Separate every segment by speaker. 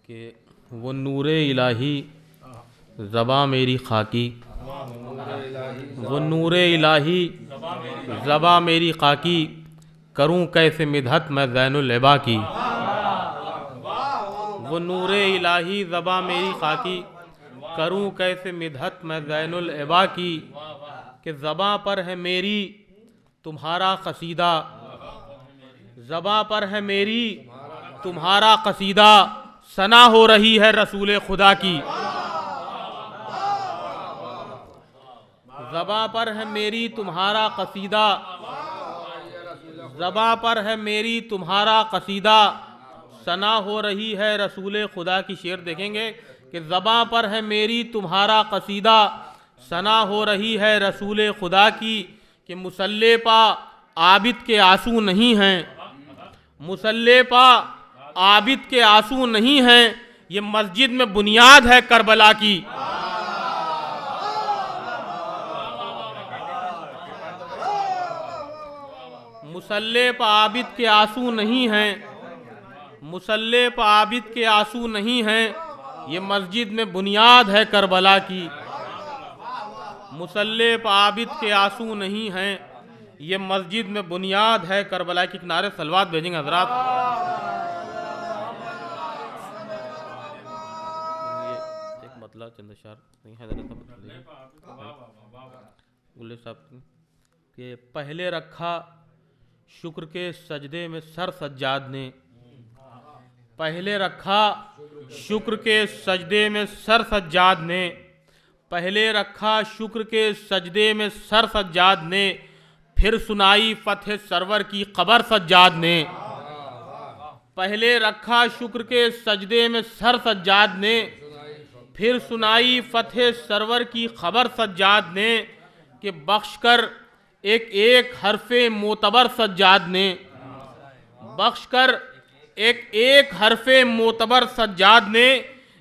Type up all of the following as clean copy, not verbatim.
Speaker 1: कि वो नूरे इलाही ज़बां मेरी खाकी, वो नूरे इलाही ज़बां मेरी खाकी, करूं कैसे मिदहत मैं ज़ैनुल इबा की। वो नूरे इलाही ज़बां मेरी खाकी, करूं कैसे मिदहत मैं ज़ैनुल इबा की। कि ज़बां पर है मेरी तुम्हारा कसीदा, ज़बां पर है मेरी तुम्हारा कसीदा, सना हो रही है रसूल खुदा की। ज़बां पर है मेरी तुम्हारा कसीदा, ज़बां पर है मेरी तुम्हारा कसीदा, सना हो रही है रसूल खुदा की। शेर देखेंगे कि ज़बां पर है मेरी तुम्हारा कसीदा, सना हो रही है रसूल खुदा की। कि मुसल्ले पा आबिद के आंसू नहीं हैं, मुसल्ले पा आबिद के आंसू नहीं हैं, ये मस्जिद में बुनियाद है करबला की। मुसल्ले पर आबिद के आंसू नहीं हैं, मुसल्ले पर आबिद के आंसू नहीं हैं, ये मस्जिद में बुनियाद है करबला की। मुसल्ले पर आबिद के आंसू नहीं हैं, ये मस्जिद में बुनियाद है करबला की। किनारे सलवात भेजेंगे हजरात। ये एक मतलब चंद्रशार नहीं है गुल्ले साहब के पहले रखा शुक्र के सजदे में सर सज्जाद ने, पहले रखा शुक्र के सजदे में सर सज्जाद ने, पहले रखा शुक्र के सजदे में सर सज्जाद ने, फिर सुनाई फतह सरवर की खबर सज्जाद ने। पहले रखा शुक्र के सजदे में सर सज्जाद ने, फिर सुनाई फतह सरवर की खबर सज्जाद ने। कि बख्श कर एक एक हरफे मोतबर सज्जाद ने, बख्श कर एक एक हरफे मोतबर सज्जाद ने,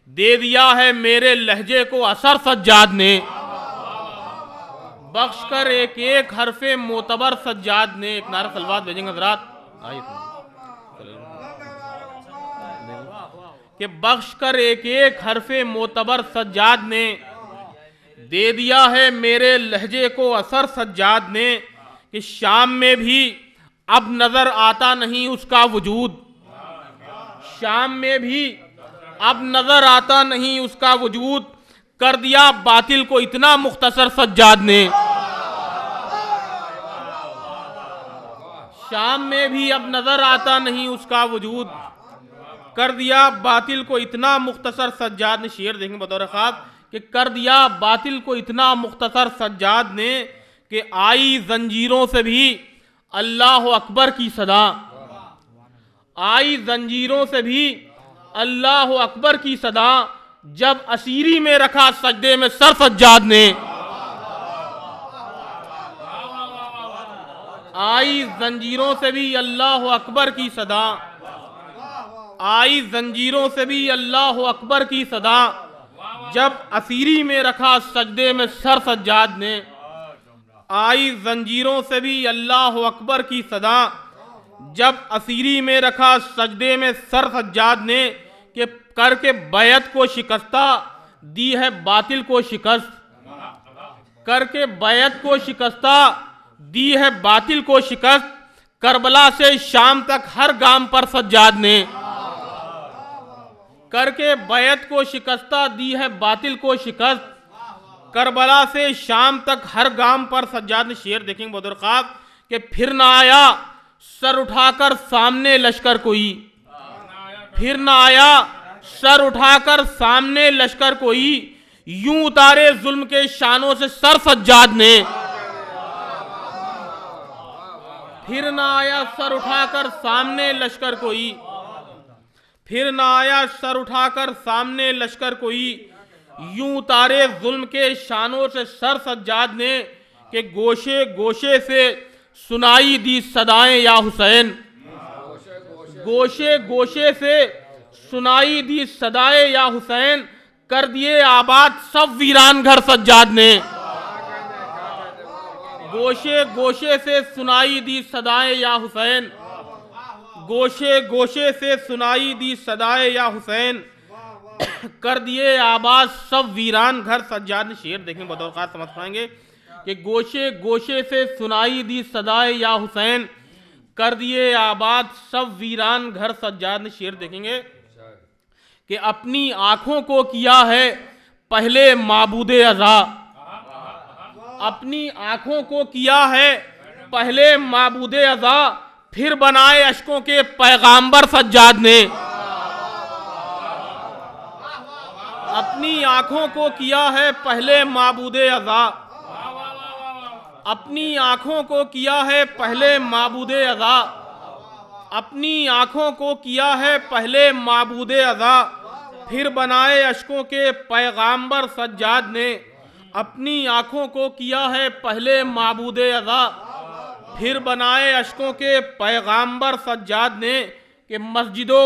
Speaker 1: दे दिया है मेरे लहजे को असर सज्जाद ने। बख्श कर एक एक हरफे मोतबर सज्जाद ने। एक नारा सलवात भेजेंगे हजरात। कि बख्श कर एक एक हरफे मोतबर सज्जाद ने, दे दिया है मेरे लहजे को असर सज्जाद ने। कि शाम में भी अब नजर आता नहीं उसका वजूद, शाम में भी अब नजर आता नहीं उसका वजूद, कर दिया बातिल को इतना मुख्तसर सज्जाद ने। शाम में भी अब नजर आता नहीं उसका वजूद, कर दिया बातिल को इतना मुख्तसर सज्जाद ने। शेर देखेंगे बतौर खास कि कर दिया बातिल को इतना मुख्तसर सज्जाद ने। कि आई जंजीरों से भी अल्लाह अकबर की सदा, आई जंजीरों से भी अल्लाह अकबर की सदा, जब असीरी में रखा सजदे में सर सज्जाद ने। आई जंजीरों से भी अल्लाह अकबर की सदा, आई जंजीरों से भी अल्लाह अकबर की सदा, जब असीरी में रखा सजदे में सर सज्जाद ने। आई जंजीरों से भी अल्लाह अकबर की सदा, जब असीरी में रखा सजदे में सर सज्जाद ने। कि करके बैत को शिकस्ता दी है बातिल को शिकस्त, करके बैत को शिकस्ता दी है बातिल को शिकस्त, करबला से शाम तक हर गाम पर सज्जाद ने। करके बैत को शिकस्ता दी है बातिल को शिकस्त, करबला से शाम तक हर गाम पर सज्जाद ने। शेर देखेंगे बदर ख्वाब कि फिर ना आया सर उठाकर सामने लश्कर कोई, फिर ना आया सर उठाकर सामने लश्कर कोई, यूं उतारे जुल्म के शानों से सर सज्जाद ने। फिर ना आया सर उठाकर सामने लश्कर कोई, फिर ना आया सर उठाकर सामने लश्कर कोई, यूं उतारे जुल्म के शानों से सर सज्जाद ने। कि गोशे गोशे से सुनाई दी सदाएं या हुसैन, गोशे गोशे से सुनाई दी सदाएं या हुसैन, कर दिए आबाद सब वीरान घर सज्जाद ने। गोशे गोशे से सुनाई दी सदाएं या हुसैन, गोशे गोशे से सुनाई दी सदाएं या हुसैन, कर दिए आबाद सब वीरान घर सज्जाद ने। शेर देखें बतौर खास समझ पाएंगे कि गोशे गोशे से सुनाई दी सदाए या हुसैन, कर दिए आबाद सब वीरान घर सज्जाद ने। शेर देखेंगे कि अपनी आंखों को किया है पहले माबूदे अज़ा, अपनी आंखों को किया है पहले माबूदे अज़ा, फिर बनाए अशकों के पैगाम्बर सज्जाद ने। अपनी आंखों को किया है पहले माबूदे अज़ा, अपनी आंखों को किया है पहले माबूदे अज़ा, अपनी आंखों को किया है पहले माबूदे अज़ा, फिर बनाए अशकों के पैगाम्बर सज्जाद ने। अपनी आंखों को किया है पहले माबूदे अज़ा, फिर बनाए अशकों के पैगाम्बर सज्जाद ने। कि मस्जिदों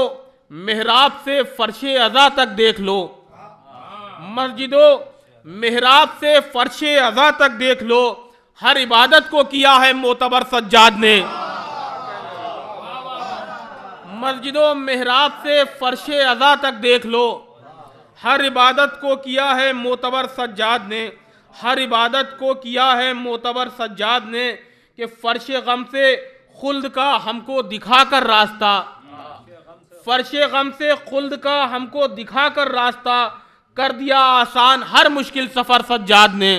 Speaker 1: मेहराब से फर्शे अज़ा तक देख लो, मस्जिदों मेहराब से फर्शे अज़ा तक देख लो, हर इबादत को किया है मोतबर सज्जाद ने। मस्जिदों मेहराब से फर्शे अज़ा तक देख लो, हर इबादत को किया है मोतबर सज्जाद ने, हर इबादत को किया है मोतबर सज्जाद ने। कि फर्शे गम से खुल्द का हमको दिखाकर रास्ता, फर्शे गम से खुल्द का हमको दिखाकर रास्ता, कर दिया आसान हर मुश्किल सफर सज्जाद ने।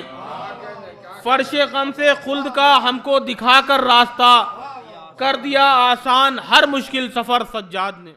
Speaker 1: फर्शे गम से खुल्द का हमको दिखाकर रास्ता, कर दिया आसान हर मुश्किल सफर सज्जाद ने।